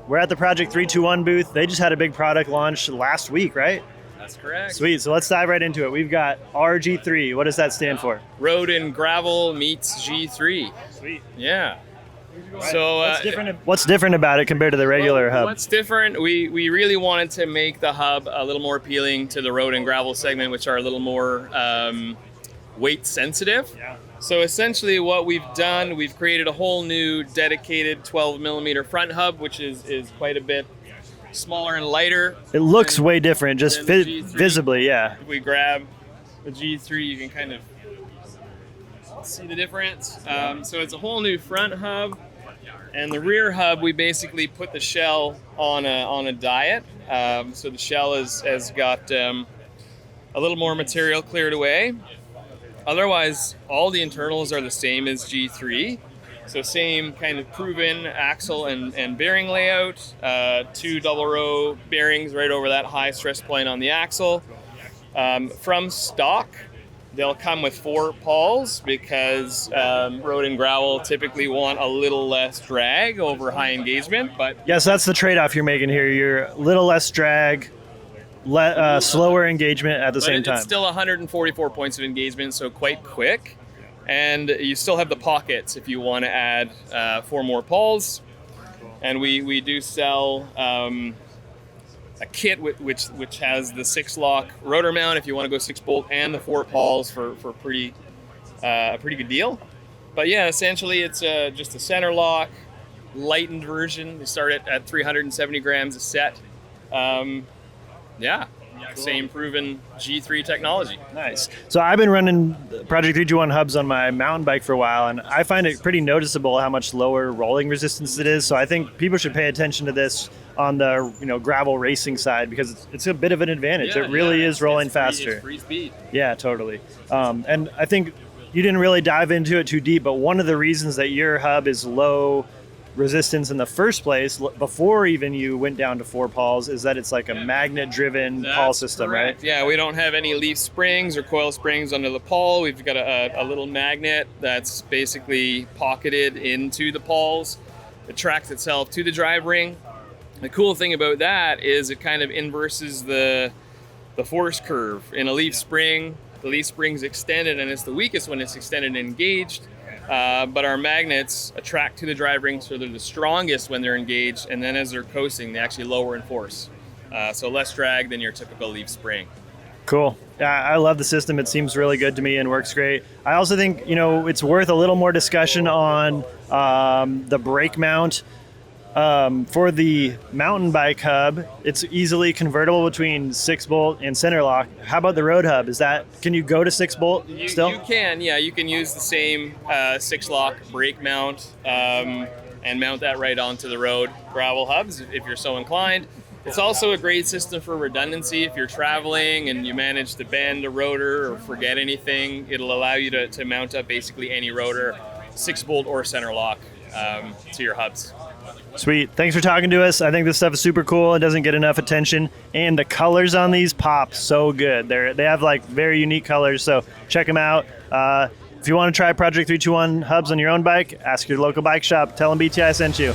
We're at the Project 321 booth. They just had a big product launch last week, right? That's correct. Sweet. So let's dive right into it. We've got RG3. What does that stand for? Road and gravel meets G3. Sweet. Yeah. Right. So what's different about it compared to the regular hub? What's different? We really wanted to make the hub a little more appealing to the road and gravel segment, which are a little more weight sensitive. Yeah. So essentially what we've done, we've created a whole new dedicated 12 millimeter front hub, which is quite a bit smaller and lighter. It looks way different, just visibly, yeah. If we grab the G3, you can kind of see the difference. So it's a whole new front hub, and the rear hub, we basically put the shell on a diet. So the shell has got a little more material cleared away. Otherwise, all the internals are the same as G3. So same kind of proven axle and bearing layout, 2 double row bearings right over that high stress point on the axle. From stock, they'll come with 4 pawls because road and gravel typically want a little less drag over high engagement. But yes, that's the trade-off you're making here. You're a little less drag, slower engagement at the same time. It's still 144 points of engagement, so quite quick. And you still have the pockets if you want to add 4 more pawls. And we do sell a kit which has the 6-lock rotor mount if you want to go 6-bolt and the 4 pawls for a pretty good deal. But yeah, essentially it's just a center lock, lightened version. They start at 370 grams a set. Yeah. Cool. Same proven G3 technology. Nice. So I've been running Project 321 hubs on my mountain bike for a while, and I find it pretty noticeable how much lower rolling resistance it is. So I think people should pay attention to this on the gravel racing side because it's a bit of an advantage. It really is rolling faster. It's free speed. Yeah, totally. And I think you didn't really dive into it too deep, but one of the reasons that your hub is low resistance in the first place before even you went down to 4 pawls is that it's like a magnet driven pawl system, correct. Right? Yeah, we don't have any leaf springs or coil springs under the pawl. We've got a little magnet that's basically pocketed into the pawls. It tracks itself to the drive ring. The cool thing about that is it kind of inverses the force curve. In a leaf spring, the leaf spring's extended and it's the weakest when it's extended and engaged. But our magnets attract to the drive ring, so they're the strongest when they're engaged, and then as they're coasting, they actually lower in force. So less drag than your typical leaf spring. Cool. Yeah, I love the system. It seems really good to me and works great. I also think, it's worth a little more discussion on the brake mount. For the mountain bike hub, it's easily convertible between 6-bolt and center lock. How about the road hub? Can you go to 6-bolt still? You can, yeah. You can use the same 6-lock brake mount and mount that right onto the road gravel hubs if you're so inclined. It's also a great system for redundancy. If you're traveling and you manage to bend a rotor or forget anything, it'll allow you to mount up basically any rotor, 6-bolt or center lock, to your hubs. Sweet. Thanks for talking to us. I think this stuff is super cool. It doesn't get enough attention. And the colors on these pop so good. They have like very unique colors, so check them out. If you want to try Project 321 hubs on your own bike, ask your local bike shop. Tell them BTI sent you.